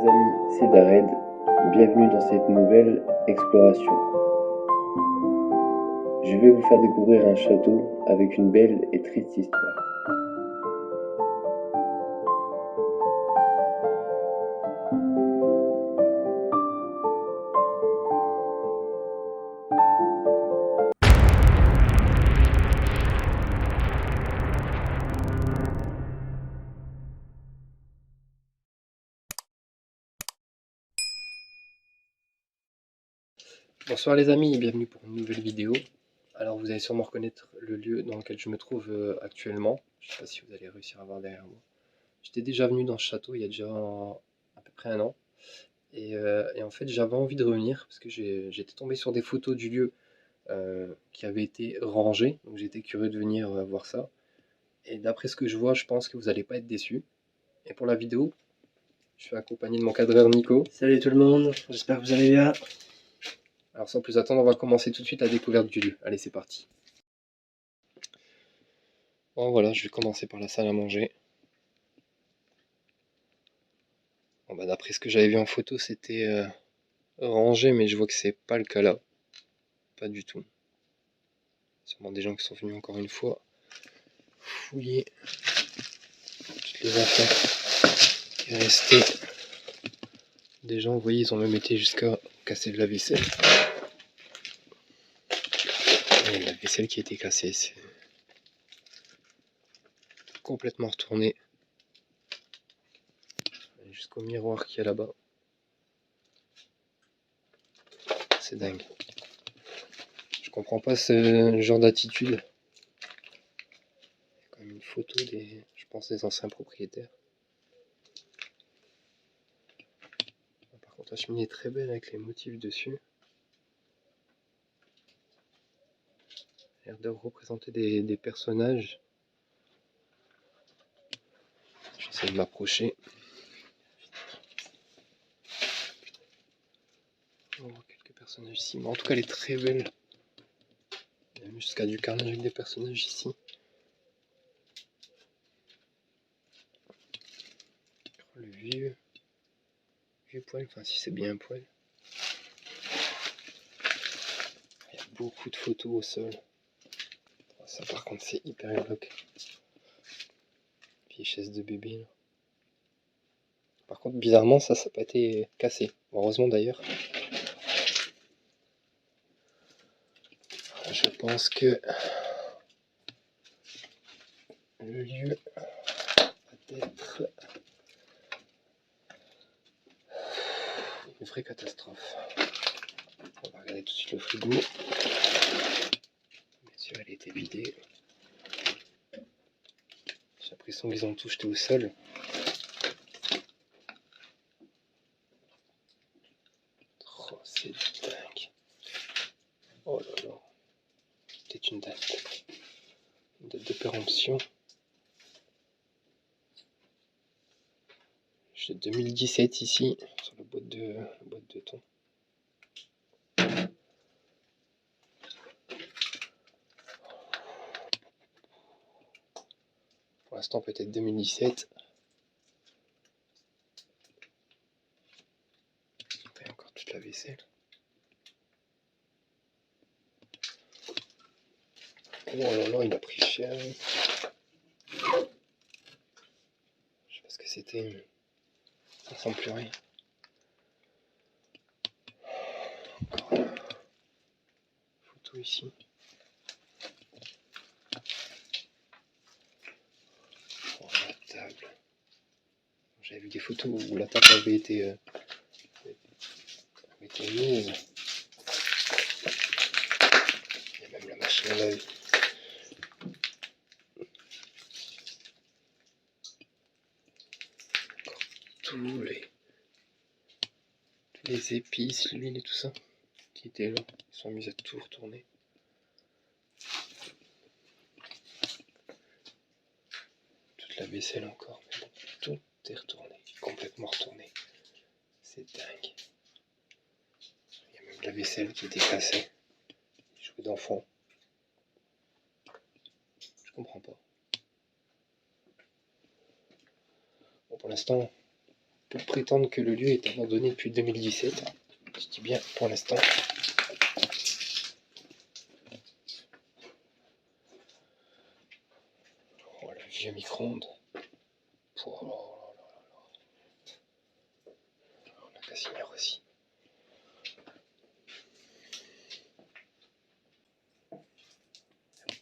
amis, c'est Dared, bienvenue dans cette nouvelle exploration. Je vais vous faire découvrir un château avec une belle et triste histoire. Bonsoir les amis et bienvenue pour une nouvelle vidéo. Alors vous allez sûrement reconnaître le lieu dans lequel je me trouve actuellement. Je ne sais pas si vous allez réussir à voir derrière moi. J'étais déjà venu dans ce château il y a déjà à peu près un an. Et en fait j'avais envie de revenir parce que j'étais tombé sur des photos du lieu qui avaient été rangées. Donc j'étais curieux de venir voir ça. Et d'après ce que je vois, je pense que vous n'allez pas être déçus. Et pour la vidéo, je suis accompagné de mon cadreur Nico. Salut tout le monde, j'espère que vous allez bien. Alors sans plus attendre, on va commencer tout de suite la découverte du lieu. Allez, c'est parti. Bon voilà, je vais commencer par la salle à manger. Bon, bah, d'après ce que j'avais vu en photo, c'était rangé, mais je vois que c'est pas le cas là. Pas du tout. Sûrement des gens qui sont venus encore une fois fouiller toutes les affaires qui restaient. Des gens, vous voyez, ils ont même été jusqu'à casser de la vaisselle. Et la vaisselle qui a été cassée, c'est complètement retourné. Jusqu'au miroir qu'il y a là-bas. C'est dingue. Je comprends pas ce genre d'attitude. Il y a quand même une photo des, je pense, des anciens propriétaires. Par contre, la cheminée est très belle avec les motifs dessus. A l'air de représenter des personnages. J'essaie de m'approcher. On voit quelques personnages ici, mais en tout cas elle est très belle. Il y a même jusqu'à du carnage avec des personnages ici. Le vieux poil, enfin si c'est bien un poil. Il y a beaucoup de photos au sol. Ça par contre c'est hyper glauque. Puis chaise de bébé là. Par contre bizarrement ça n'a pas été cassé. Heureusement d'ailleurs. Je pense que le lieu va être une vraie catastrophe. On va regarder tout de suite le frigo. Bien sûr elle a été vidée. J'ai l'impression qu'ils ont tout jeté au sol. Oh, c'est dingue. Oh là là. Peut-être une date. Une date de péremption. J'ai 2017 ici, sur la boîte de thon. Pour l'instant peut-être 2017. Il y a encore toute la vaisselle. Oh là là, il a pris cher. Je sais pas ce que c'était, mais ça ressemble plus à rien. Encore une photo ici. Oh, la table. J'avais vu des photos où la table avait été mise. Il y a même la machine à laver. Tous les épices, l'huile et tout ça qui étaient là, ils sont mis à tout retourner. Toute la vaisselle encore, mais bon, tout est retourné, complètement retourné. C'est dingue. Il y a même la vaisselle qui était cassée. Les jouets d'enfants. Je comprends pas. Bon, pour l'instant, peut prétendre que le lieu est abandonné depuis 2017. Je dis bien pour l'instant. Oh, le vieux micro-ondes. Oh, la cassinière aussi.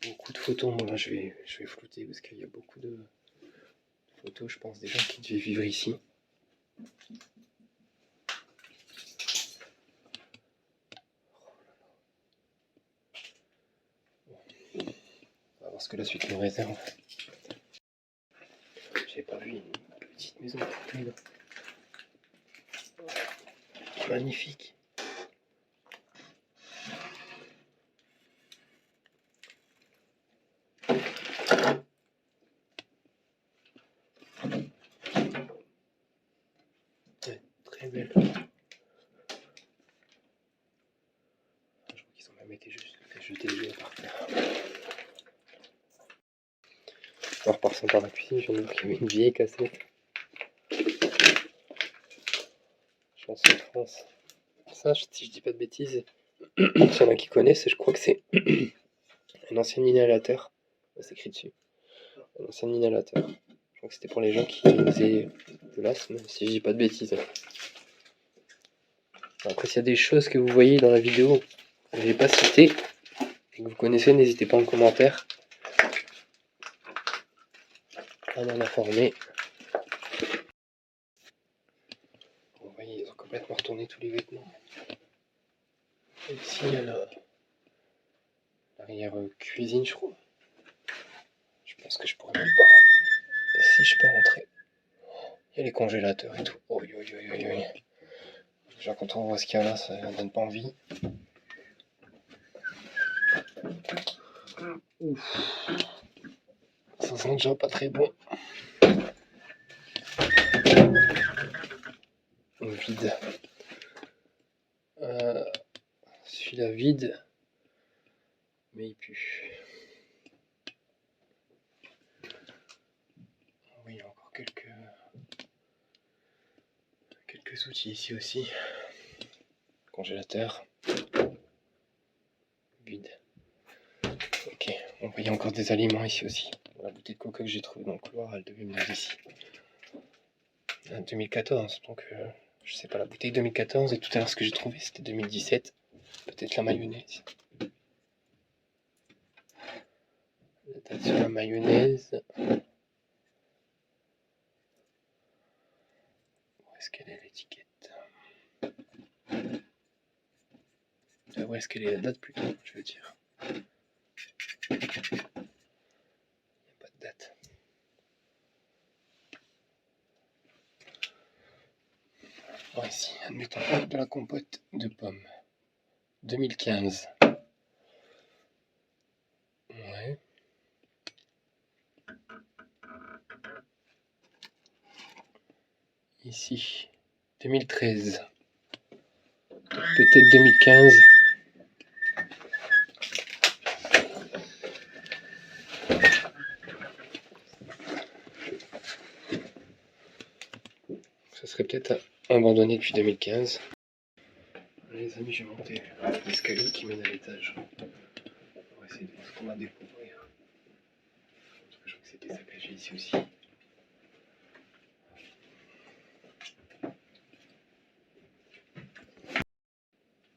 Beaucoup de photos, moi là je vais flouter parce qu'il y a beaucoup de photos, je pense, des gens qui devaient vivre ici. On va voir ce que la suite nous réserve. J'ai pas vu une petite maison là. Magnifique. Ouais, très belle. Je crois qu'ils ont même été juste jeter les jouets par terre. En repassant par la cuisine, je viens de voir qu'il y avait une vieille cassette. Chanson de France. Ça, si je dis pas de bêtises, s'il y en a qui connaissent, je crois que c'est un ancien inhalateur. C'est écrit dessus. Un ancien inhalateur. Je crois que c'était pour les gens qui faisaient de l'asthme, si je dis pas de bêtises. Après, s'il y a des choses que vous voyez dans la vidéo que je n'ai pas citées et que vous connaissez, n'hésitez pas en commentaire à m'en informer. Vous voyez, ils ont complètement retourné tous les vêtements. Et ici, il y a l'arrière cuisine, je crois. Je pense que je pourrais même pas. Si je peux rentrer. Il y a les congélateurs et tout. Oh, déjà, quand on voit ce qu'il y a là, ça donne pas envie. Ouf. Ça sent déjà pas très bon. Vide. Celui-là vide. Mais il pue. Oui, il y a encore quelques outils ici aussi. Congélateur. Vide. Ok, on voyait encore des aliments ici aussi. La bouteille de coca que j'ai trouvée dans le couloir, elle devait venir d'ici. 2014, donc je sais pas, la bouteille 2014 et tout à l'heure ce que j'ai trouvé c'était 2017. Peut-être la mayonnaise. La date sur la mayonnaise. Où est-ce qu'elle est l'étiquette? Où est-ce qu'elle est la date plutôt, je veux dire. Il n'y a pas de date. Bon, ici, admettons de la compote de pommes. 2015. Ouais. Ici, 2013. Peut-être 2015. Ça serait peut-être abandonné depuis 2015. Les amis, j'ai monté l'escalier qui mène à l'étage. On va essayer de voir ce qu'on va découvrir. Je crois que c'était saccagé ici aussi.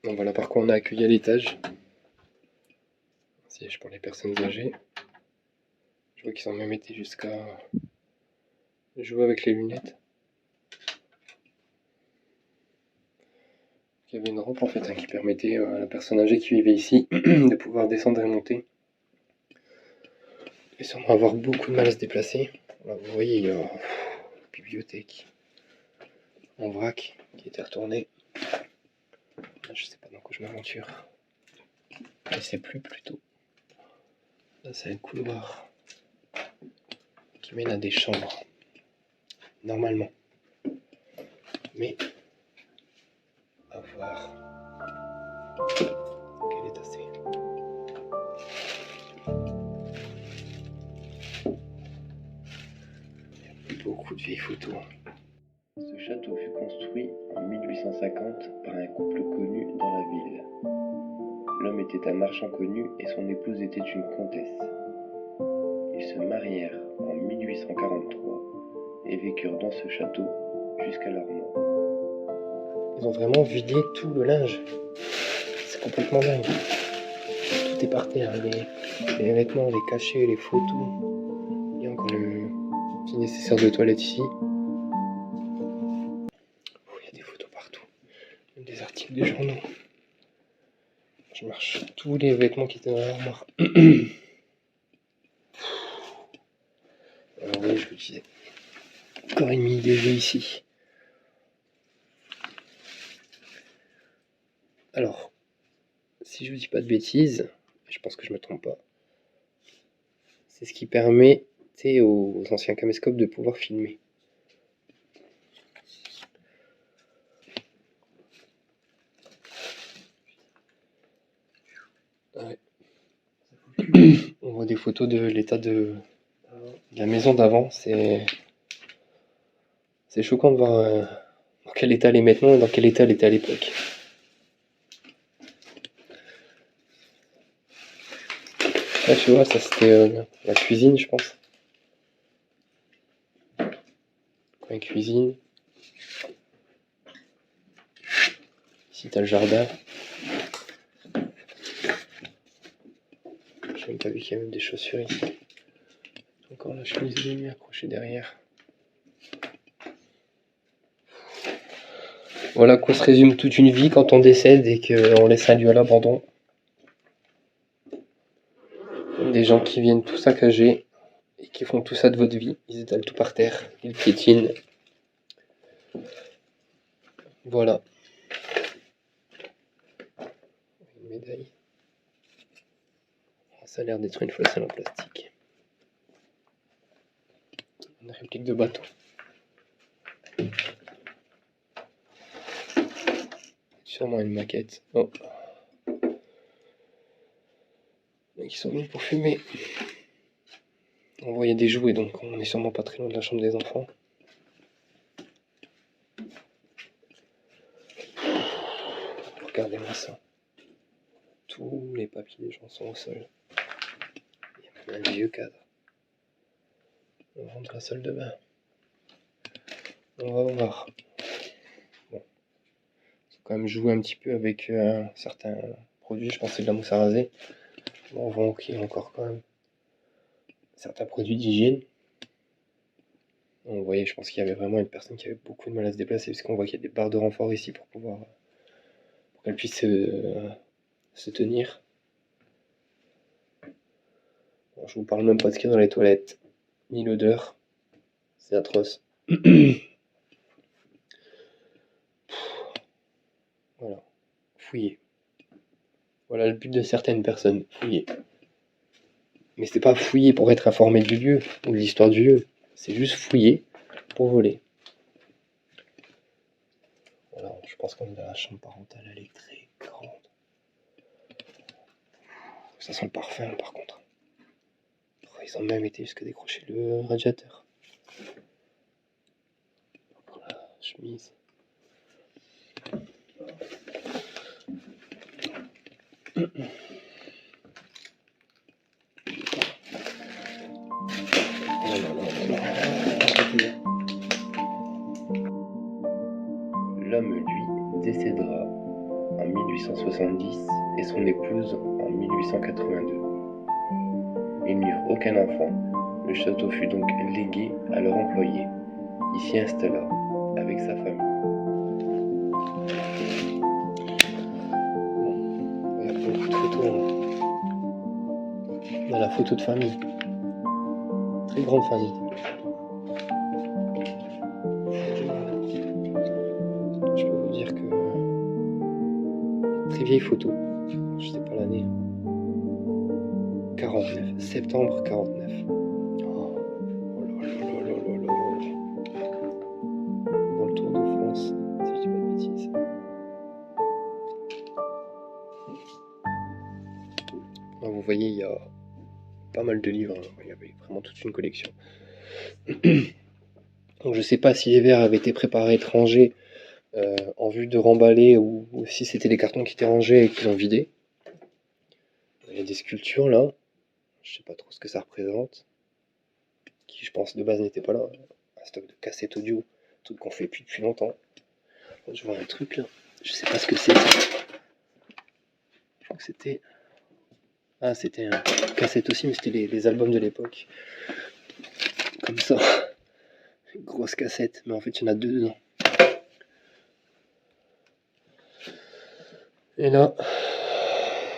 Donc voilà par quoi on a accueilli à l'étage. Siège pour les personnes âgées. Je vois qu'ils ont même été jusqu'à jouer avec les lunettes. Il y avait une rampe en fait qui permettait à la personne âgée qui vivait ici de pouvoir descendre et monter. Et sûrement avoir beaucoup de mal à se déplacer. Là, vous voyez, il y a une bibliothèque en vrac qui était retournée. Là, je sais pas dans quoi je m'aventure. Je sais plus plutôt. Là, c'est un couloir qui mène à des chambres. Normalement. Mais à voir. Quel est assez. Il y a beaucoup de vieilles photos. Ce château fut construit en 1850 par un couple connu dans la ville. L'homme était un marchand connu et son épouse était une comtesse. Ils se marièrent en 1843 et vécurent dans ce château jusqu'à leur mort. Ils ont vraiment vidé tout le linge. C'est complètement dingue. Tout est par terre, les vêtements, les cachets, les photos. Il y a encore le petit nécessaire de toilette ici. Oh, il y a des photos partout. Même des articles de journaux. Je marche tous les vêtements qui étaient dans l'armoire. Alors oui, je vous disais. Encore une mini DG ici. Alors, si je vous dis pas de bêtises, je pense que je me trompe pas, c'est ce qui permet aux anciens caméscopes de pouvoir filmer. Ouais. On voit des photos de l'état de la maison d'avant. C'est choquant de voir dans quel état elle est maintenant et dans quel état elle était à l'époque. Là, tu vois, ça c'était la cuisine, je pense. Coin cuisine. Ici, t'as le jardin. J'ai même pas vu qu'il y avait même des chaussures ici. Encore la chemise de nuit accrochée derrière. Voilà quoi se résume toute une vie quand on décède et qu'on laisse un lieu à l'abandon. Des gens qui viennent tout saccager et qui font tout ça de votre vie. Ils étalent tout par terre, ils piétinent. Voilà. Une médaille. Ça a l'air d'être une fossile en plastique. Une réplique de bateau. Sûrement une maquette. Oh. Ils sont venus pour fumer. On voyait des jouets, donc on est sûrement pas très loin de la chambre des enfants. Regardez-moi ça. Tous les papiers des gens sont au sol. Il y a même un vieux cadre. On rentre la salle de bain. On va voir. Bon. Faut quand même jouer un petit peu avec certains produits. Je pense que c'est de la mousse à raser. Bon, on voit qu'il y a encore quand même certains produits d'hygiène. On voyait, je pense qu'il y avait vraiment une personne qui avait beaucoup de mal à se déplacer, parce qu'on voit qu'il y a des barres de renfort ici pour qu'elle puisse se tenir. Bon, je vous parle même pas de ce qu'il y a dans les toilettes, ni l'odeur, c'est atroce. Voilà, fouiller. Voilà le but de certaines personnes, fouiller. Mais c'est pas fouiller pour être informé du lieu ou de l'histoire du lieu, c'est juste fouiller pour voler. Voilà, je pense qu'on est dans la chambre parentale, elle est très grande. Ça sent le parfum par contre. Oh, ils ont même été jusqu'à décrocher le radiateur. Pour la chemise. L'homme, lui, décédera en 1870 et son épouse en 1882. Ils n'eurent aucun enfant. Le château fut donc légué à leur employé. Il s'y installa avec sa famille. Il y a beaucoup de photos. On a la photo de famille. Très grande famille. Je peux vous dire que très vieille photo. Je sais pas l'année. 49. Septembre 49. Oh là là là là là là. Dans le Tour de France, si je dis pas de bêtises. Là, vous voyez, il y a pas mal de livres. Il y avait vraiment toute une collection. Donc je sais pas si les verres avaient été préparés étrangers en vue de remballer ou si c'était les cartons qui étaient rangés et qu'ils ont vidé. Il y a des sculptures là, je sais pas trop ce que ça représente, qui je pense de base n'était pas là. Un stock de cassettes audio, un truc qu'on fait depuis longtemps. Je vois un truc là, je sais pas ce que c'est. Je crois que c'était... Ah, c'était un cassette aussi, mais c'était les albums de l'époque. Comme ça. Une grosse cassette, mais en fait il y en a 2 dedans. Et là,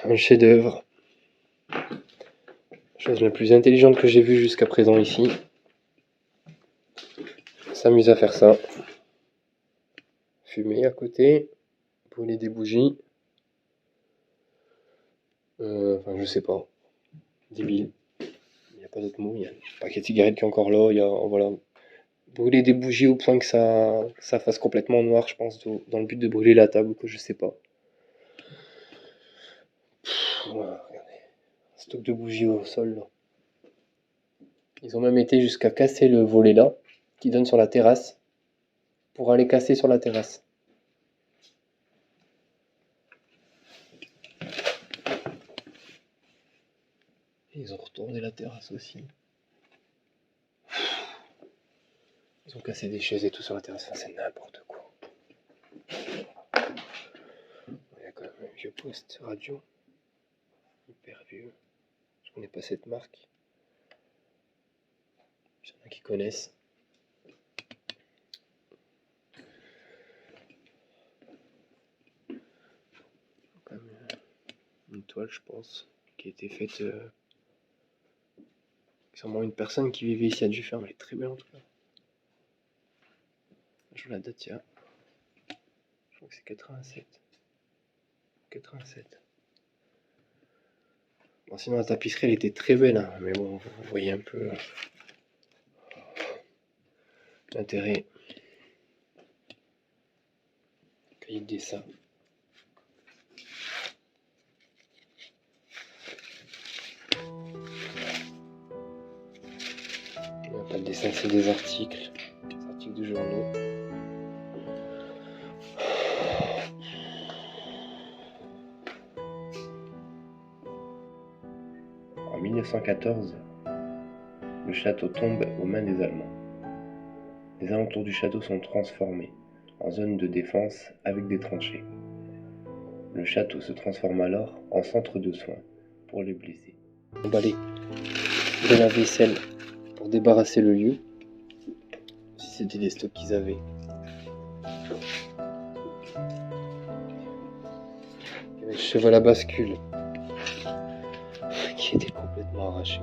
un chef-d'œuvre. Chose la plus intelligente que j'ai vue jusqu'à présent ici. On s'amuse à faire ça. Fumer à côté, brûler des bougies. Enfin, je sais pas. Débile. Il n'y a pas d'autre mot. Il y a un paquet de cigarettes qui est encore là. Il y a, voilà. Brûler des bougies au point que ça fasse complètement noir, je pense, dans le but de brûler la table ou que je sais pas. Voilà, regardez. Un stock de bougies au sol là. Ils ont même été jusqu'à casser le volet là, qui donne sur la terrasse, pour aller casser sur la terrasse. Et ils ont retourné la terrasse aussi. Ils ont cassé des chaises et tout sur la terrasse, enfin, c'est n'importe quoi. Il y a quand même un vieux poste radio, hyper vieux. Je connais pas cette marque. Il y en a qui connaissent. Quand même une toile, je pense, qui a été faite. Sûrement une personne qui vivait ici a dû faire, mais elle est très belle en tout cas. Je vois la date, tiens. Je crois que c'est 87. 87. Bon, sinon la tapisserie elle était très belle, hein, mais bon, vous voyez un peu l'intérêt. Cahier de dessin. Il n'y a pas de dessin, c'est des articles de journaux. En 1914, le château tombe aux mains des Allemands. Les alentours du château sont transformés en zone de défense avec des tranchées. Le château se transforme alors en centre de soins pour les blessés. Emballer de la vaisselle pour débarrasser le lieu, si c'était des stocks qu'ils avaient. Il y avait le cheval à bascule qui était complètement arraché.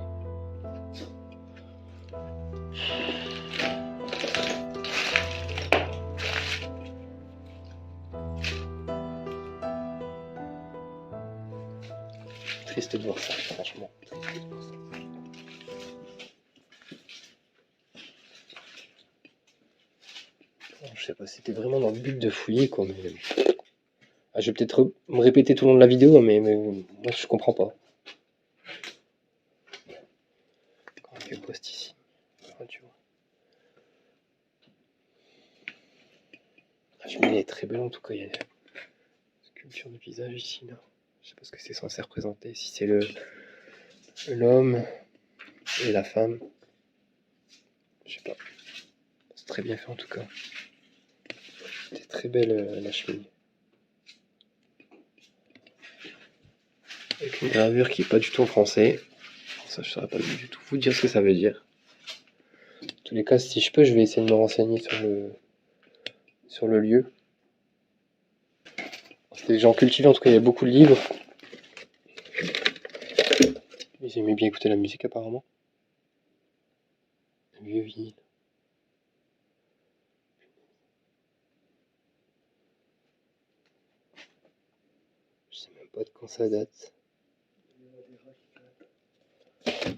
Triste de voir ça, franchement. Triste de voir ça. Je sais pas si c'était vraiment dans le but de fouiller, quoi, mais... Ah, je vais peut-être me répéter tout le long de la vidéo, mais moi je comprends pas. Quand on fait le poste ici, tu vois. La cheminée est très belle en tout cas, il y a une sculpture de visage ici, là. Je sais pas ce que c'est censé représenter, si c'est l'homme et la femme. Je sais pas. C'est très bien fait en tout cas. C'est très belle la cheminée. Avec une gravure qui est pas du tout en français. Ça, je saurais pas du tout vous dire ce que ça veut dire. En tous les cas, si je peux, je vais essayer de me renseigner sur le lieu. C'était des gens cultivés, en tout cas, il y a beaucoup de livres. Ils aimaient bien écouter la musique, apparemment. Un vieux vinyle. Je sais même pas de quand ça date.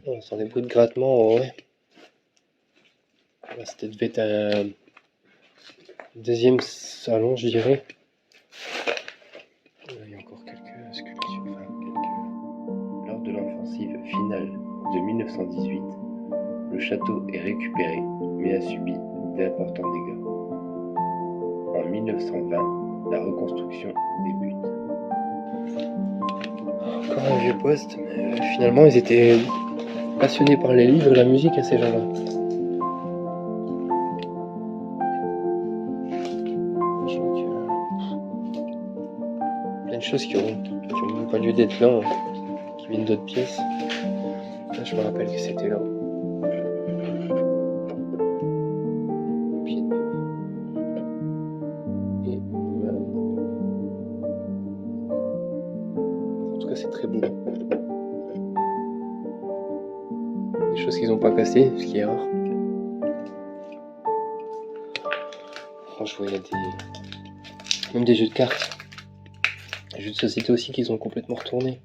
On sent les bruits de grattement, ouais. Là, c'était devait être un deuxième salon, je dirais. Là, il y a encore quelques sculptures. Lors de l'offensive finale de 1918, le château est récupéré, mais a subi d'importants dégâts. En 1920, la reconstruction débute. Encore un vieux poste, mais finalement ils étaient passionnés par les livres et la musique à ces gens-là. Plein de choses qui ont même pas lieu d'être là, qui viennent d'autres pièces. Là, je me rappelle que c'était là. Pied de bébé. Et voilà. En tout cas, c'est très beau. Des choses qu'ils n'ont pas cassées, ce qui est rare. Franchement, il y a même des jeux de cartes. Des jeux de société aussi qu'ils ont complètement retournés.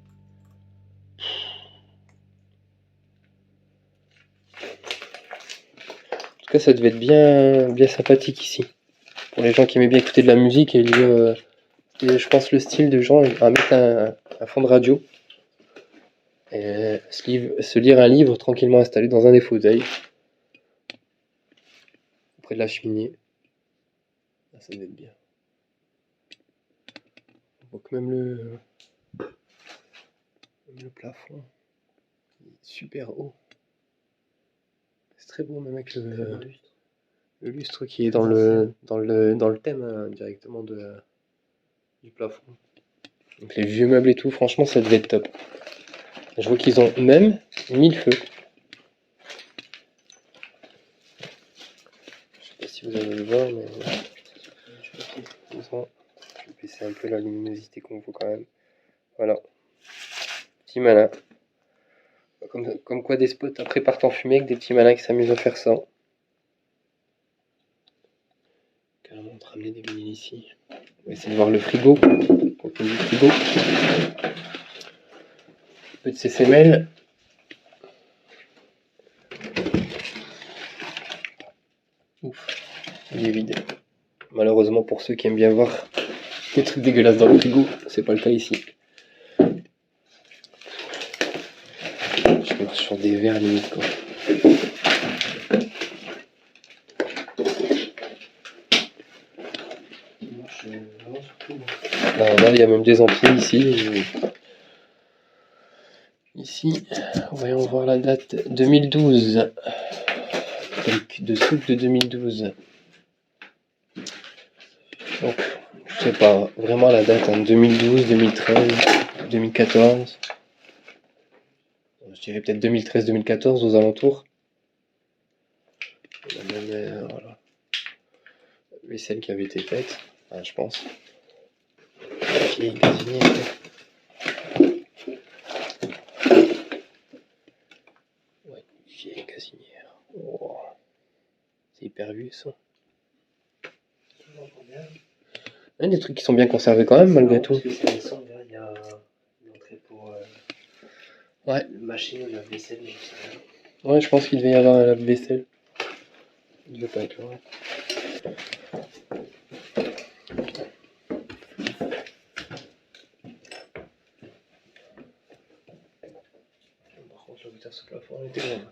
En tout cas, ça devait être bien sympathique ici. Pour les gens qui aimaient bien écouter de la musique et lire, je pense, le style de gens à mettre un fond de radio. Et se lire un livre tranquillement installé dans un des fauteuils. Près de la cheminée. Ah, ça devait être bien. On voit que même le plafond est super haut. C'est très beau, même avec le lustre qui est dans le thème directement du plafond. Donc les vieux meubles et tout, franchement ça devait être top. Je vois qu'ils ont même mis le feu. Je sais pas si vous allez le voir, mais je vais baisser un peu la luminosité qu'on voit quand même. Voilà. Petit malin. Comme quoi des spots après partent en fumée avec des petits malins qui s'amusent à faire ça. Carrément on va ramener des vinyles ici. On va essayer de voir le frigo. Contenu du frigo. Un peu de CCML. Ouf, il est vide. Malheureusement pour ceux qui aiment bien voir des trucs dégueulasses dans le frigo, c'est pas le cas ici. Je marche sur des verres limite quoi. Là, il y a même des ampoules ici. Ici, voyons voir la date 2012. Donc, de soupe de 2012. Donc, je sais pas vraiment la date, hein, 2012, 2013, 2014. Je dirais peut-être 2013-2014 aux alentours. Voilà. La vaisselle qui avait été faite, enfin, je pense. Vieille cuisinière. Ouais, vieille cuisinière. Oh. C'est hyper vieux ça. Il y a des trucs qui sont bien conservés quand même malgré tout. Il y a une entrée pour Ouais. machine ou la vaisselle. Ouais, je pense qu'il devait y avoir un lave-vaisselle. Il devait pas être loin. Par contre, la hauteur ce plafond, elle était grande.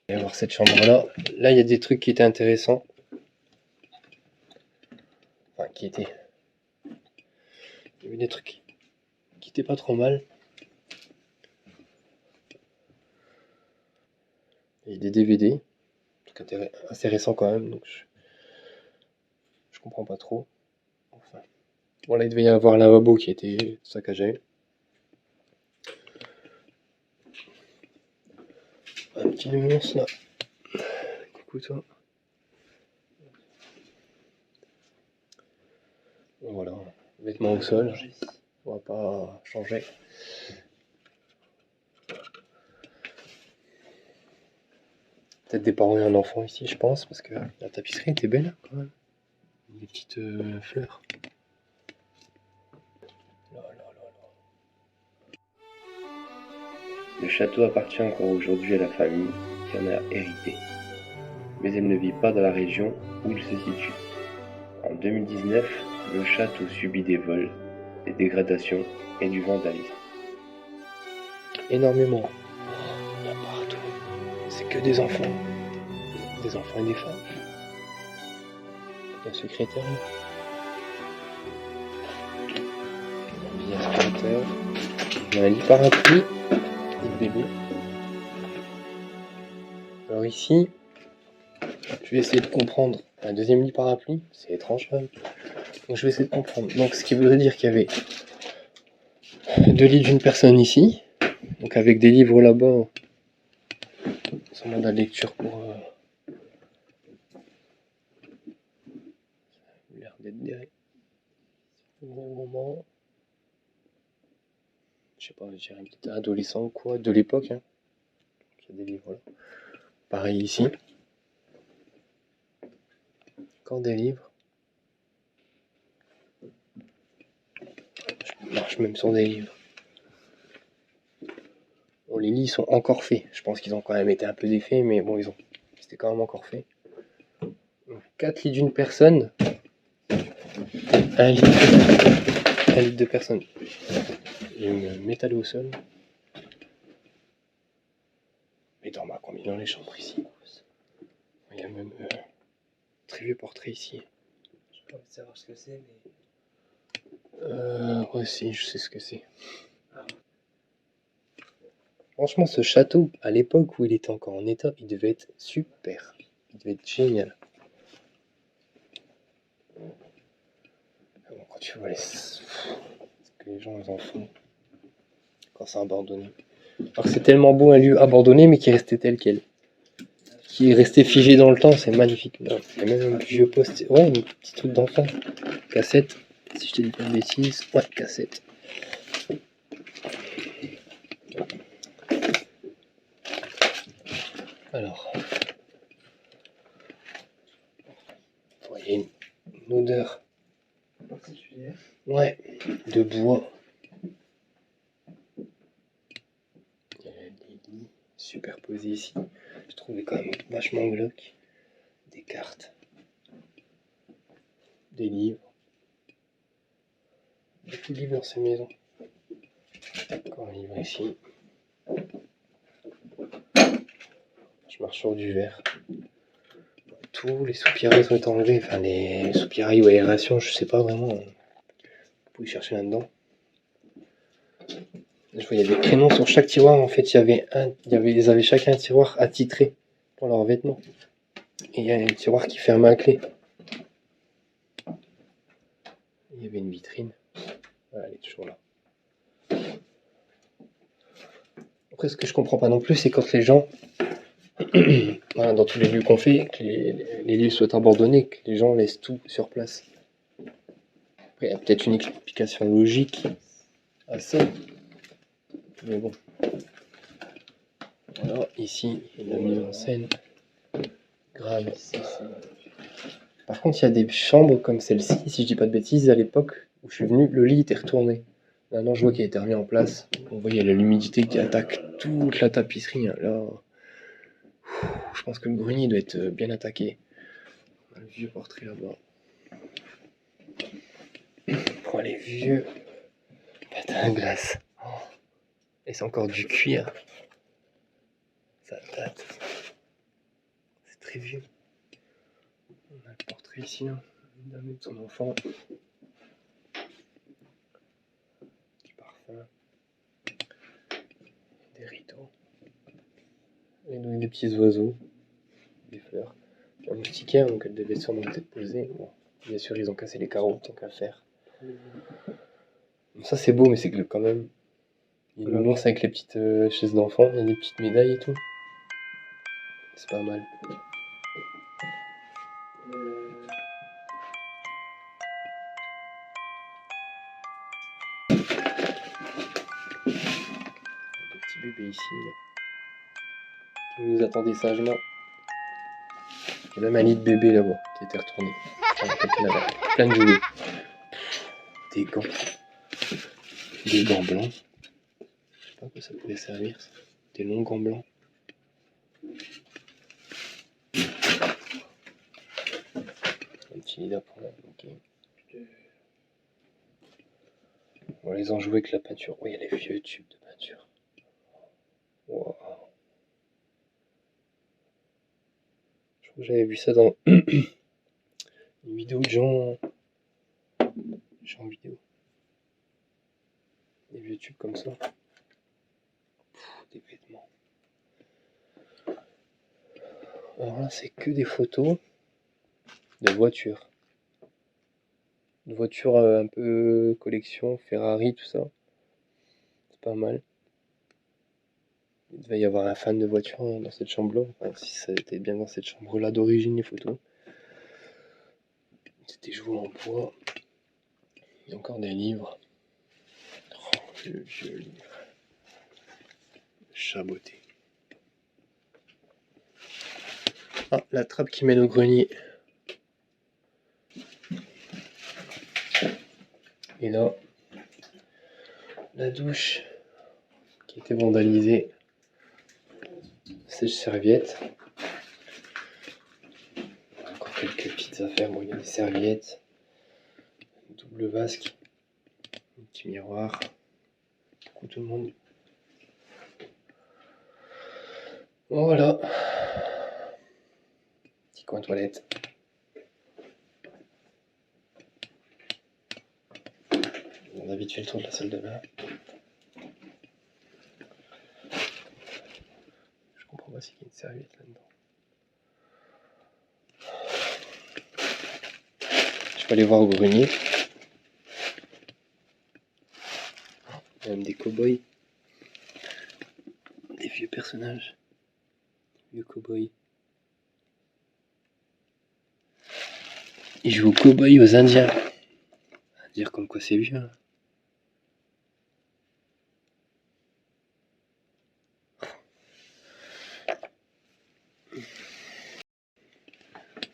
On va voir cette chambre-là. Là, il y a des trucs qui étaient intéressants. Enfin, qui étaient... Il y avait des trucs qui étaient pas trop mal. Il y a des DVD. Truc assez récent quand même, donc je comprends pas trop. Enfin. Bon, là, il devait y avoir un lavabo qui était saccagé. Un petit nuance là. Coucou toi. Voilà, vêtements au sol. On va pas changer. Peut-être des parents et un enfant ici, je pense, parce que la tapisserie était belle quand même. Des petites fleurs. Là. Le château appartient encore aujourd'hui à la famille qui en a hérité. Mais elle ne vit pas dans la région où il se situe. En 2019, le château subit des vols, des dégradations et du vandalisme. Énormément. Il y a partout. que des enfants. Des enfants et des femmes. Un secrétaire. Un aspirateur. Un lit parapluie. Et le bébé. Alors ici, je vais essayer de comprendre. Un deuxième lit parapluie, c'est étrange quand même. Donc je vais essayer de comprendre. Donc ce qui voudrait dire qu'il y avait 2 lits d'une personne ici. Donc avec des livres là-bas. Sûrement de la lecture pour... l'air d'être des romans. Je sais pas, je dirais peut-être adolescent ou quoi, de l'époque. Hein. Il y a des livres là. Pareil ici. Encore des livres. Je marche même sur des livres. Bon, les lits sont encore faits. Je pense qu'ils ont quand même été un peu défaits, mais bon, c'était quand même encore fait. Donc, 4 lits d'une personne. Un lit de personne. Il y a une métal au sol. Mais dorment à combien dans les chambres ici? Il y a même très vieux portrait ici. Je peux pas savoir ce que c'est, mais. Ouais, si, je sais ce que c'est. Franchement, ce château, à l'époque où il était encore en état, il devait être super. Il devait être génial. Bon, quand tu vois ce que les gens ils en font quand c'est abandonné. Alors que c'est tellement beau un lieu abandonné, mais qui est resté tel quel. Qui est resté figé dans le temps, c'est magnifique. Il y a même un vieux poste. Ouais, un petit truc d'enfant. Cassette. Si je te dis pas de bêtises. Ouais, cassette. Alors. Vous voyez une odeur. Particulier. Ouais, de bois. Il y a des lits superposés ici. Je trouvais quand même vachement glauque. Des cartes. Des livres. Beaucoup de livres dans ces maisons. Encore un livre ici. Je marche sur du verre. Tous les soupirails sont enlevés. Enfin, les soupirails ou aération, je sais pas vraiment. Vous pouvez chercher là-dedans. Je vois, il y a des prénoms sur chaque tiroir. En fait, ils avaient chacun un tiroir attitré pour leurs vêtements. Et il y a un tiroir qui ferme à clé. Il y avait une vitrine. Voilà, elle est toujours là. Après, ce que je comprends pas non plus, c'est quand les gens, voilà, dans tous les lieux qu'on fait, que les lieux soient abandonnés, que les gens laissent tout sur place. Après, il y a peut-être une explication logique à ça. Mais bon. Voilà, ici, il y a la mise en scène. Grave. Par contre, il y a des chambres comme celle-ci, si je dis pas de bêtises, à l'époque où je suis venu, le lit était retourné. Maintenant, je vois qu'il a été remis en place. Vous voyez, il y a l'humidité qui attaque toute la tapisserie. Hein. Là, je pense que le grenier doit être bien attaqué. Le vieux portrait là-bas. Oh, les vieux patins à glace. Oh. Et c'est encore du cuir. Ça date. C'est très vieux. On a le portrait ici, hein. Une dame et son enfant. Du parfum. Des rideaux. Et donc des petits oiseaux. Des fleurs. Un moustiquaire, donc elle devait sûrement être posée. Bon, bien sûr, ils ont cassé les carreaux, tant qu'à faire. Ça, c'est beau, mais c'est que quand même. Il y a une ours avec les petites chaises d'enfants, il y a des petites médailles et tout. C'est pas mal. Le petit bébé ici, qui nous attendait sagement. Il y a même un lit de bébé là-bas qui était retourné. Plein de jouets. Des gants. Des gants blancs. Je sais pas à quoi ça pouvait servir ça. Des longs gants blancs. Un petit lit d'apprendre. Ok. On les enjouer avec la peinture. Oui, il y a les vieux tubes de peinture. Wow. J'avais vu ça dans une vidéo de Jean vidéo. Des vieux tubes comme ça. Des vêtements. Alors là, c'est que des photos de voitures. De voitures un peu collection, Ferrari, tout ça. C'est pas mal. Il devait y avoir un fan de voiture dans cette chambre-là. Enfin, si ça était bien dans cette chambre-là d'origine, les photos. C'était joué en bois. Il y a encore des livres. Oh, le vieux livre. Chaboté. Ah, la trappe qui mène au grenier. Et là, la douche qui était vandalisée. Sèche-serviette. Encore quelques petites affaires. Bon, il y a des serviettes. Double vasque. Un petit miroir. Coucou tout le monde. Voilà. Petit coin toilette. On a vite fait le tour de la salle de bain. Je comprends pas s'il y a une serviette là-dedans. Je vais aller voir au grenier. Il y a même des cow-boys. Des vieux personnages. Vieux cow-boys. Ils jouent aux cow-boys aux Indiens. À dire comme quoi c'est vieux. Hein.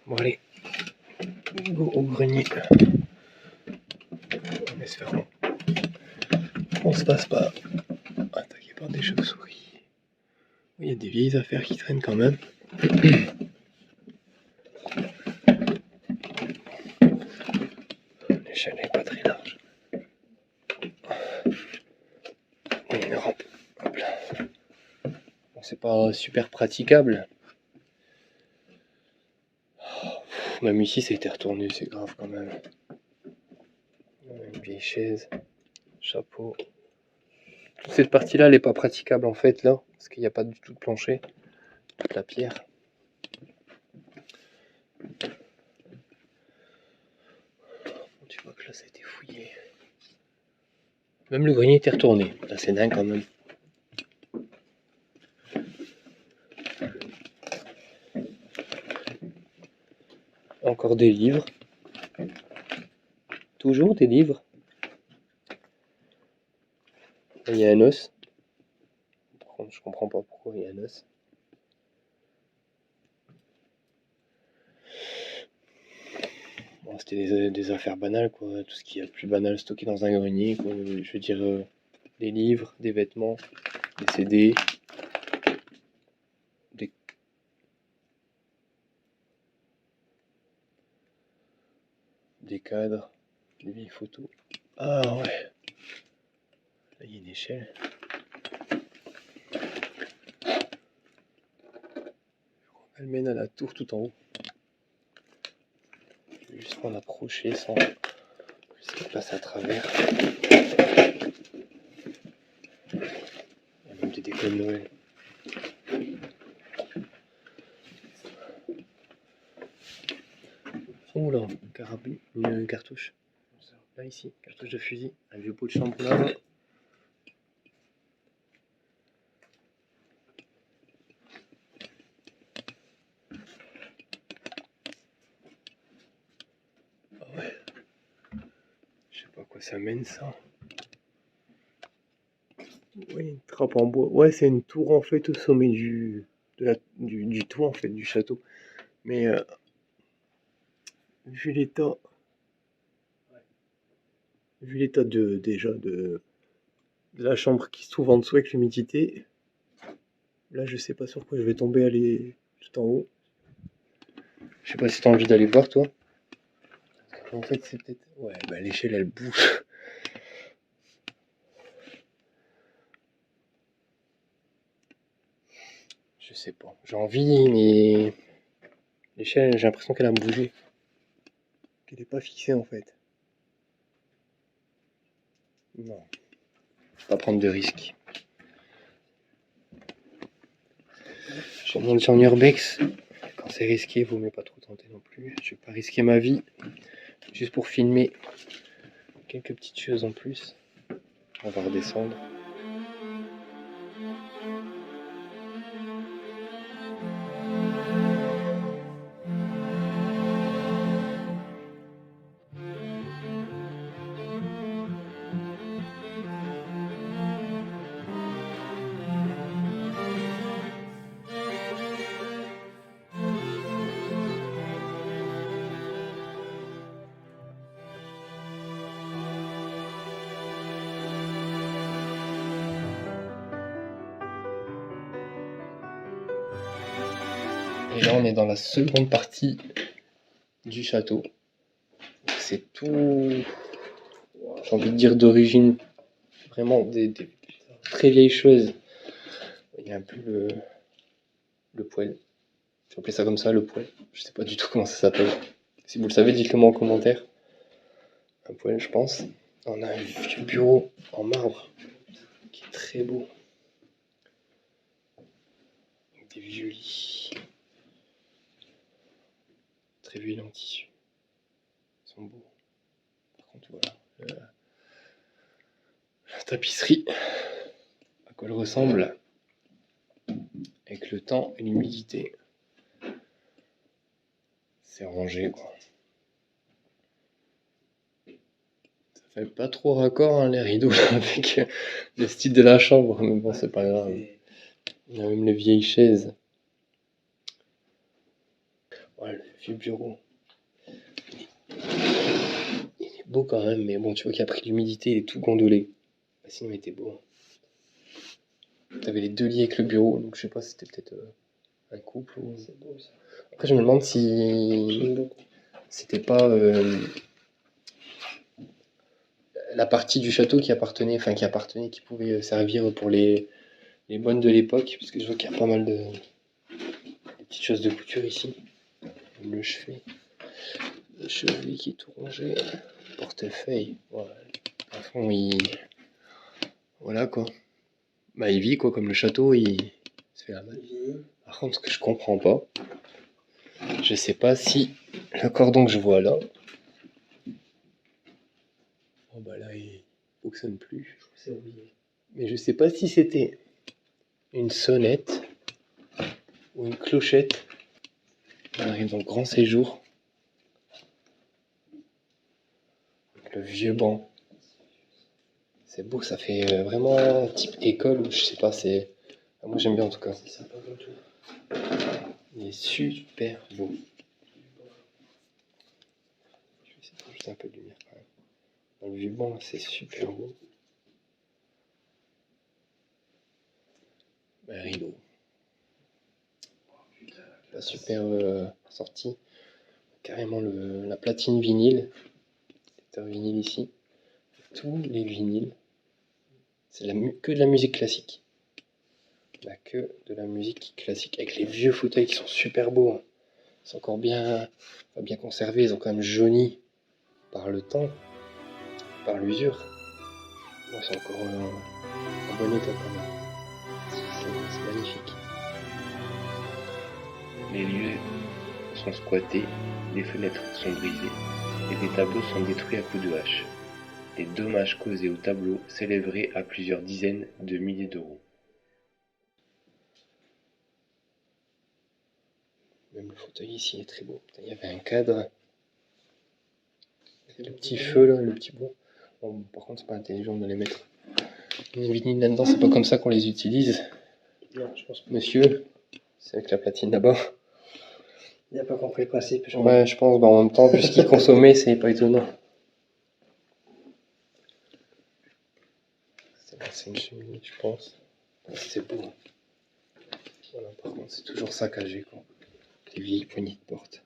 Bon allez, go au grenier. On laisse faire long. On se passe pas attaqué par des chauves-souris. Il y a des vieilles affaires qui traînent quand même. L'échelle n'est pas très large. Il y a une rampe. Hop là. Bon, c'est pas super praticable. Même ici, ça a été retourné, c'est grave quand même. Une vieille chaise, chapeau. Toute cette partie-là, elle n'est pas praticable en fait, là, parce qu'il n'y a pas du tout de plancher. Toute la pierre. Tu vois que là, ça a été fouillé. Même le grenier était retourné. Là, c'est dingue quand même. Encore des livres. Toujours des livres. Là, il y a un os. Par contre, je comprends pas pourquoi il y a un os. Bon, c'était des affaires banales, quoi. Tout ce qui est plus banal stocké dans un grenier, quoi. Je veux dire, des livres, des vêtements, des CD, des cadres, des vieilles photos. Ah ouais. Là, il y a une échelle. Elle mène à la tour tout en haut. Je vais juste m'en approcher sans laisser passer à travers. Il y a même des décos de Noël. Oh là, une cartouche. Là ici, cartouche de fusil, un vieux pot de chambre là. Ah ouais. Je sais pas à quoi ça mène ça. Oui, une trappe en bois. Ouais, c'est une tour en fait au sommet du toit en fait du château. Mais vu l'état, de la chambre qui se trouve en dessous avec l'humidité, là je sais pas sur quoi je vais tomber aller tout en haut. Je sais pas si t'as envie d'aller voir toi. En fait c'est peut-être. Ouais bah l'échelle elle bouge. Je sais pas. J'ai envie mais L'échelle, j'ai l'impression qu'elle a bougé. Qu'elle n'est pas fixée en fait. Non. Pas prendre de risques. Je monte sur un urbex. Quand c'est risqué, il vaut mieux pas trop tenter non plus. Je vais pas risquer ma vie. Juste pour filmer quelques petites choses en plus. On va redescendre. Et là, on est dans la seconde partie du château. C'est tout, j'ai envie de dire d'origine, vraiment des très vieilles choses. Il y a un peu le poêle. Je vais appeler ça comme ça, le poêle. Je sais pas du tout comment ça s'appelle. Si vous le savez, dites-le moi en commentaire. Un poêle, je pense. On a un vieux bureau en marbre qui est très beau. Avec des vieux lits. Très vieux en tissu. Ils sont beaux. Par contre, voilà. La tapisserie. À quoi elle ressemble. Avec le temps et l'humidité. C'est rangé, quoi. Ça fait pas trop raccord, hein, les rideaux, avec le style de la chambre, mais bon, c'est pas grave. Il y a même les vieilles chaises. Ouais, le vieux bureau. Il est beau quand même, mais bon, tu vois qu'il a pris l'humidité, il est tout gondolé. Bah, sinon, il était beau. T'avais les deux lits avec le bureau, donc je sais pas si c'était peut-être un couple ou... C'est beau ça. Après, je me demande si J'aime beaucoup. c'était pas la partie du château qui appartenait, qui pouvait servir pour les bonnes de l'époque, parce que je vois qu'il y a pas mal de des petites choses de couture ici. Comme le chevet qui est tout rongé, portefeuille, voilà. À fond, voilà quoi. Bah, il vit quoi, comme le château, il se fait la malle. Par contre, ce que je comprends pas, je sais pas si le cordon que je vois là, oh bah là, il fonctionne plus. C'est oublié. Mais je sais pas si c'était une sonnette ou une clochette. On arrive dans le grand séjour. Le vieux banc. C'est beau, ça fait vraiment type école ou je sais pas, c'est... Moi j'aime bien en tout cas. C'est sympa comme tout. Il est super beau. Je vais essayer de rajouter un peu de lumière quand même. Dans le vieux banc, c'est super beau. Ben, rideau. La super sortie. Carrément la platine vinyle. Lecteur vinyle ici. Tous les vinyles. C'est que de la musique classique. Là, que de la musique classique. Avec les vieux fauteuils qui sont super beaux. Hein. Ils sont encore bien conservés. Ils ont quand même jauni par le temps, par l'usure. Moi, c'est encore en bon état quand même. C'est magnifique. Les lieux sont squattés, les fenêtres sont brisées et des tableaux sont détruits à coups de hache. Les dommages causés aux tableaux s'élèveraient à plusieurs dizaines de milliers d'euros. Même le fauteuil ici est très beau. Il y avait un cadre. Le petit feu là, le petit bois. Bon, par contre, c'est pas intelligent de les mettre. Les vinyles là-dedans, c'est pas comme ça qu'on les utilise. Non, je pense pas. Monsieur, c'est avec la platine d'abord. Il n'a pas compris le principe. Ouais, je pense, bah, en même temps, puisqu'il consommait, c'est pas étonnant. C'est une cheminée, je pense. C'est beau. Voilà, par contre, c'est toujours saccagé, quoi. Les vieilles poignées de porte.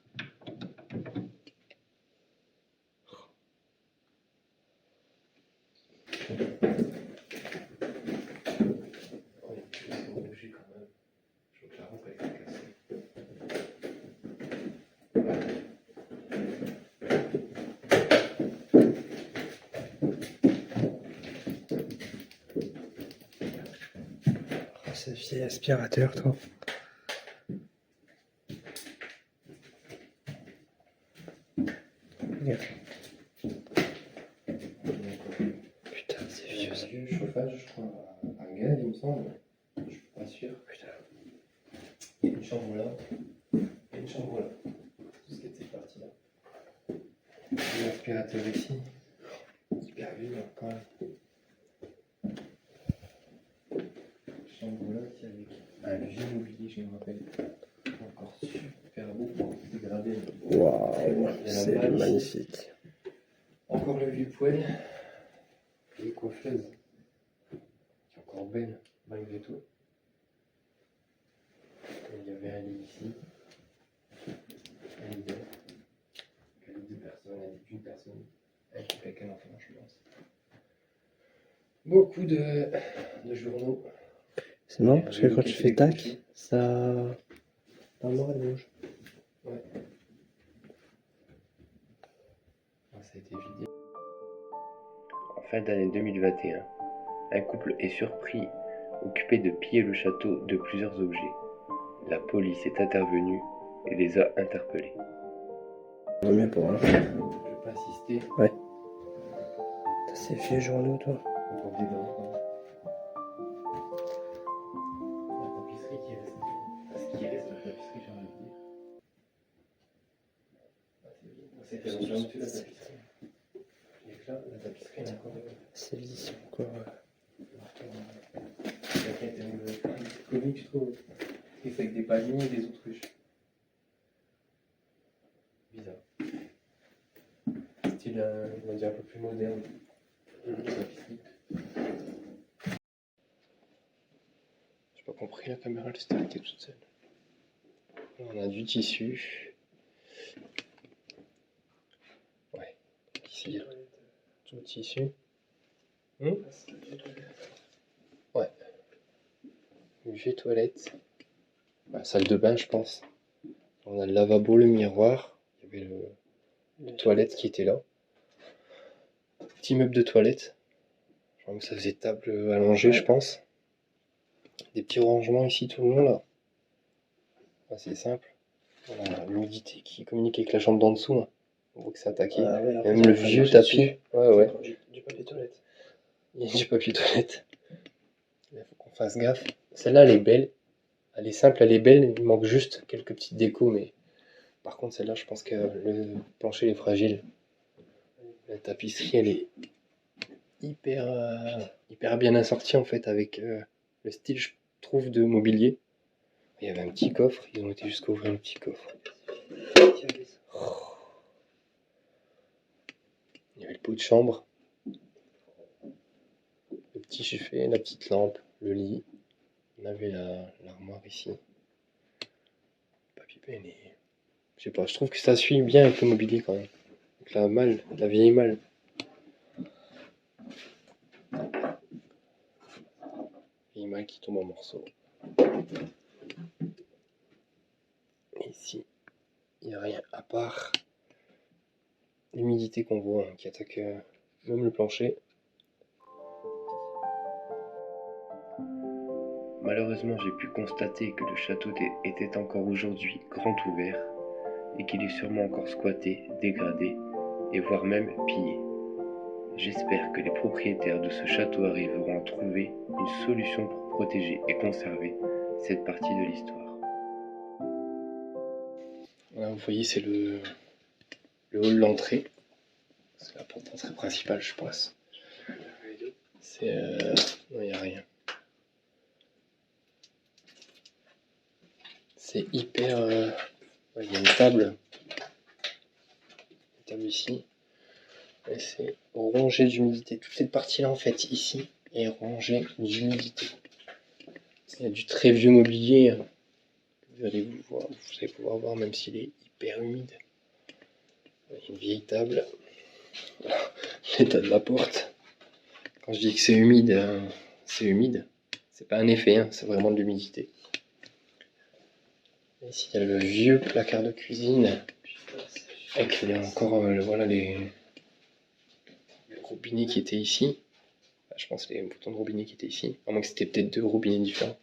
ce vieil aspirateur, toi. Regarde. Putain, c'est vieux ça. Vieux chauffage, je crois, à gaz, il me semble. Je suis pas sûr. Putain. Il y a une chambre là. Et une chambre là. Tout ce qui est de cette partie-là. L'aspirateur ici. Super vieux quand même. Chambre là qui avec un vieux mobilier, je me rappelle. Encore super beau, dégradé. Waouh, c'est balle ici. magnifique. Encore le vieux poêle. Les coiffeuses. Qui est encore belle malgré tout. Il y avait un lit ici. Un lit avec deux personnes, avec une personne. Avec quelqu'un enfant, je pense. Beaucoup de journaux. C'est marrant parce que quand tu fais tac, ça. La mort elle bouge. Ouais. Ah, ça a été vidé. En fin d'année 2021, un couple est surpris, occupé de piller le château de plusieurs objets. La police est intervenue et les a interpellés. Vaut mieux pour un. Je vais pas insister. T'as ces vieux journaux, toi. Encore des dents. La tapisserie qui reste. Ce qui reste de la tapisserie, j'ai envie de dire. Ah, c'est bien. C'était longtemps dessus la tapisserie. Et là, la tapisserie, elle est encore. C'est lisse encore. C'est comique, je trouve. Et c'est avec des palmiers et des autruches. Bizarre. Style, on va dire un peu plus moderne. J'ai pas compris, la caméra elle s'est arrêtée toute seule. On a du tissu. Ouais. Ici, il y a tout le tissu. Ouais. Vieux toilette. Bah, salle de bain, je pense. On a le lavabo, le miroir. Il y avait le toilette qui était là. Petit meuble de toilette. Genre, ça faisait table allongée, je pense. Des petits rangements ici tout le long là. Assez simple. On a l'humidité qui communique avec la chambre d'en dessous. Hein. On voit que c'est attaqué. Ah ouais, même le vieux tapis. Ouais. Du papier toilette. Il y a du papier toilette. Il faut qu'on fasse gaffe. Celle-là, elle est belle. Elle est simple, elle est belle. Il manque juste quelques petites décos. Mais par contre, celle-là, je pense que le plancher est fragile. La tapisserie, elle est hyper bien assortie en fait avec le style, je trouve, de mobilier. Il y avait un petit coffre. Ils ont été jusqu'à ouvrir le petit coffre. Il y avait le pot de chambre. Le petit chiffet, la petite lampe, le lit. On avait l'armoire ici. Le papier peint, je sais pas, je trouve que ça suit bien avec le mobilier quand même. Donc la vieille malle. Vieille malle qui tombe en morceaux. Et ici, il n'y a rien à part l'humidité qu'on voit hein, qui attaque même le plancher. Malheureusement, j'ai pu constater que le château était encore aujourd'hui grand ouvert et qu'il est sûrement encore squatté, dégradé et voire même pillé. J'espère que les propriétaires de ce château arriveront à trouver une solution pour protéger et conserver cette partie de l'histoire. Là, vous voyez, c'est le hall d'entrée. C'est la porte d'entrée principale, je pense. C'est non, il n'y a rien. C'est hyper. Ouais, il y a une table ici. Et c'est rongé d'humidité. Toute cette partie-là, en fait, ici, est rongée d'humidité. Il y a du très vieux mobilier. Vous allez pouvoir voir, même s'il est hyper humide. Il y a une vieille table. L'état de la porte. Quand je dis que c'est humide, c'est humide. C'est pas un effet, hein, c'est vraiment de l'humidité. Ici, il y a le vieux placard de cuisine. Avec encore voilà, les robinets qui étaient ici. Je pense les boutons de robinet qui étaient ici. À moins que c'était peut-être deux robinets différents.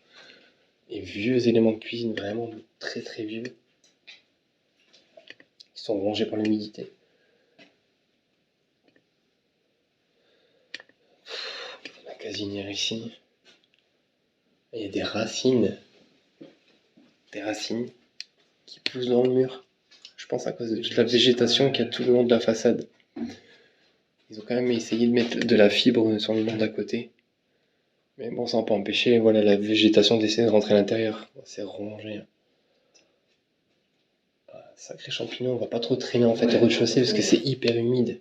et vieux éléments de cuisine, vraiment très très vieux, qui sont rongés par l'humidité. La casinière ici. Il y a des racines qui poussent dans le mur. Je pense à cause de toute la végétation qu'il y a tout le long de la façade. Ils ont quand même essayé de mettre de la fibre sur le mur d'à côté. Mais bon, ça n'a pas empêché, voilà, la végétation d'essayer de rentrer à l'intérieur. C'est rongé. Sacré champignon, on va pas trop traîner en fait au rez-de-chaussée parce que c'est hyper humide.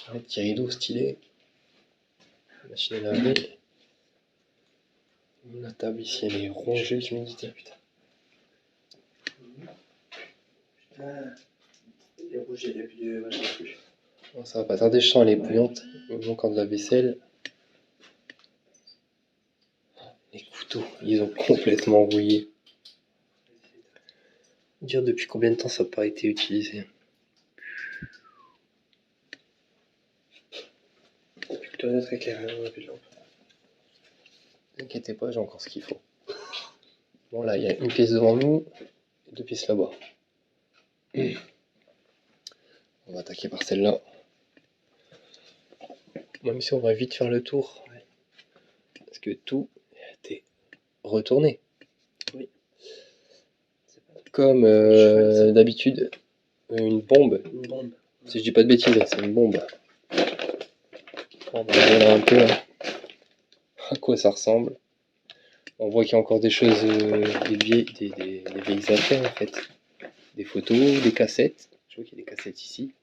Un petit rideau stylé. Machine à laver. La table ici, elle est rongée d'humidité. Putain. Les rouges, il n'y a plus de machin plus. Bon, ça va pas tarder, je sens elle est bouillante. Il manque encore de la vaisselle. Les couteaux, ils ont complètement rouillé. Dire depuis combien de temps ça n'a pas été utilisé. Depuis que toi, notre éclairage, on n'a plus de lampe. Ne vous inquiétez pas, j'ai encore ce qu'il faut. Bon, là, il y a une pièce devant nous et 2 pièces là-bas. On va attaquer par celle-là. Même si on va vite faire le tour. Parce que tout a été retourné. Oui. Comme d'habitude, une bombe. Une bombe. Si je dis pas de bêtises, c'est une bombe. On va regarder un peu à quoi ça ressemble. On voit qu'il y a encore des choses, des vieilles affaires en fait. Des photos, des cassettes. Je vois qu'il y a des cassettes ici.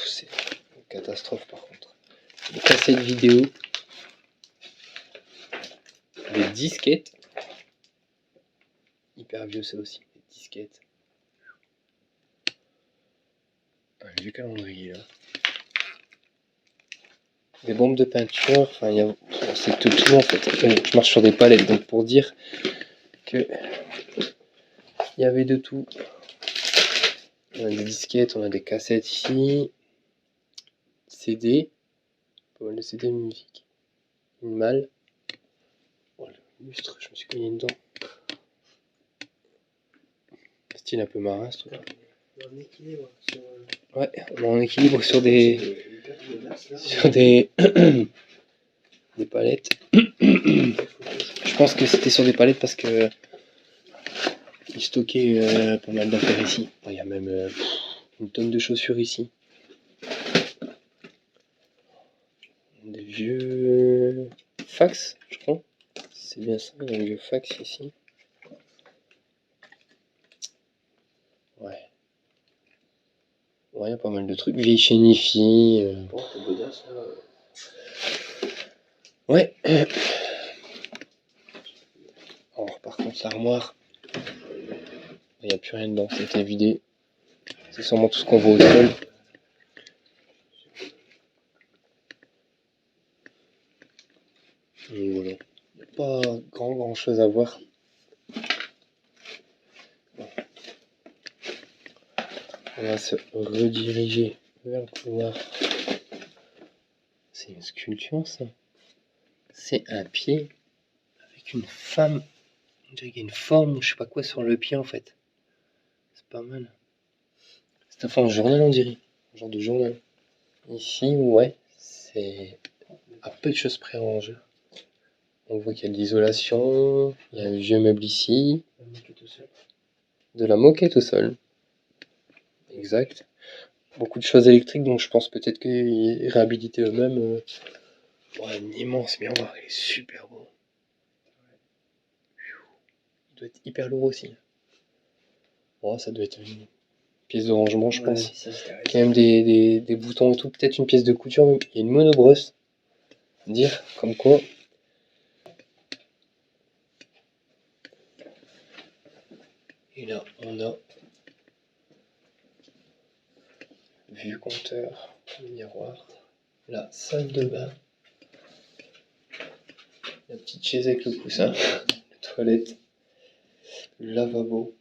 C'est une catastrophe par contre. Des cassettes vidéo. Des disquettes. Hyper vieux ça aussi. Des disquettes. Un vieux calendrier là. Des bombes de peinture. Enfin, c'est tout en fait. Je marche sur des palettes donc pour dire que il y avait de tout. On a des disquettes, on a des cassettes ici. CD. Pas mal de CD de musique. Une malle. Oh, le lustre, je me suis cogné dedans. Style un peu marin ce truc. Un équilibre sur. Ouais, on a un équilibre sur des. Sur des. Des palettes. Je pense que c'était sur des palettes parce que. Ils stockaient pas mal d'affaires ici. Il y a même une tonne de chaussures ici. Des vieux fax, je crois. C'est bien ça, il y a un vieux fax ici. Ouais. Ouais, il y a pas mal de trucs. Vieilles chaînes IFI. Bon, c'est bodasse là. Ouais. Alors, par contre, l'armoire, il n'y a plus rien dedans, c'était vidé. C'est sûrement tout ce qu'on voit au sol. Et voilà. Il n'y a pas grand chose à voir. Bon. On va se rediriger vers le couloir. C'est une sculpture ça. C'est un pied avec une femme. On dirait qu'il y a une forme, je sais pas quoi, sur le pied en fait. C'est pas mal. C'est un forme de journal, on dirait. Un genre de journal. Ici, ouais, c'est à peu de choses près rangé. On voit qu'il y a de l'isolation, il y a un vieux meuble ici. De la moquette au sol. Exact. Beaucoup de choses électriques, donc je pense peut-être qu'ils réhabilitaient eux-mêmes. Ouais, un immense miroir, il est super beau. Il doit être hyper lourd aussi. Ouais, ça doit être une pièce de rangement, je pense. Il y a même des boutons et tout, peut-être une pièce de couture même. Il y a une monobrosse. Dire comme quoi. Et là, on a vue compteur, miroir, la salle de bain, la petite chaise avec le coussin, la toilette, le lavabo.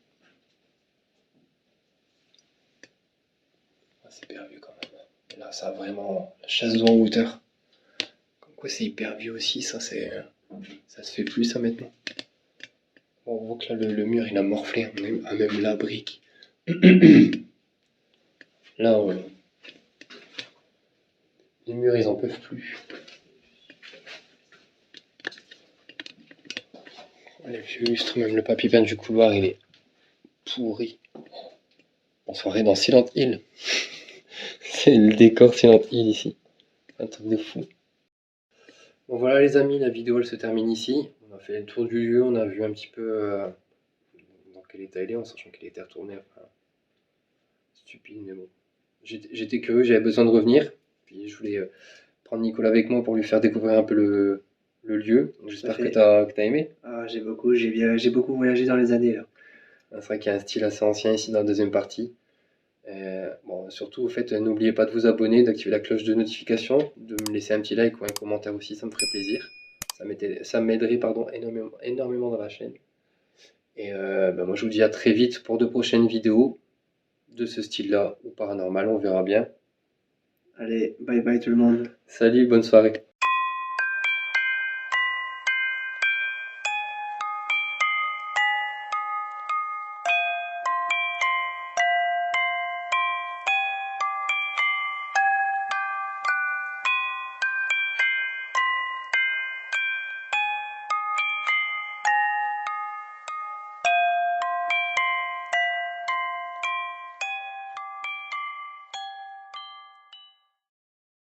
Ah, c'est hyper vieux quand même. Et là, ça a vraiment la chasse d'eau en hauteur. Comme quoi, Ouais, c'est hyper vieux aussi, ça se fait plus ça maintenant. Bon, on voit que là le mur il a morflé, même la brique. Là, ouais. Les murs ils en peuvent plus. Les vieux lustres, même le papier peint du couloir il est pourri. On serait dans Silent Hill. C'est le décor Silent Hill ici. Un truc de fou. Bon voilà les amis, la vidéo elle se termine ici. On a fait le tour du lieu, on a vu un petit peu dans quel état il est, en sachant qu'il était retourné. Enfin, stupide, mais bon. J'étais curieux, j'avais besoin de revenir. Puis je voulais prendre Nicolas avec moi pour lui faire découvrir un peu le lieu. J'espère que t'as aimé. Ah, j'ai beaucoup voyagé dans les années là. C'est vrai qu'il y a un style assez ancien ici dans la deuxième partie. Bon, surtout, au fait, n'oubliez pas de vous abonner, d'activer la cloche de notification, de me laisser un petit like ou un commentaire aussi, ça me ferait plaisir. Ça m'aiderait énormément dans la chaîne. Et moi, je vous dis à très vite pour de prochaines vidéos de ce style-là ou paranormal, on verra bien. Allez, bye bye tout le monde. Salut, bonne soirée.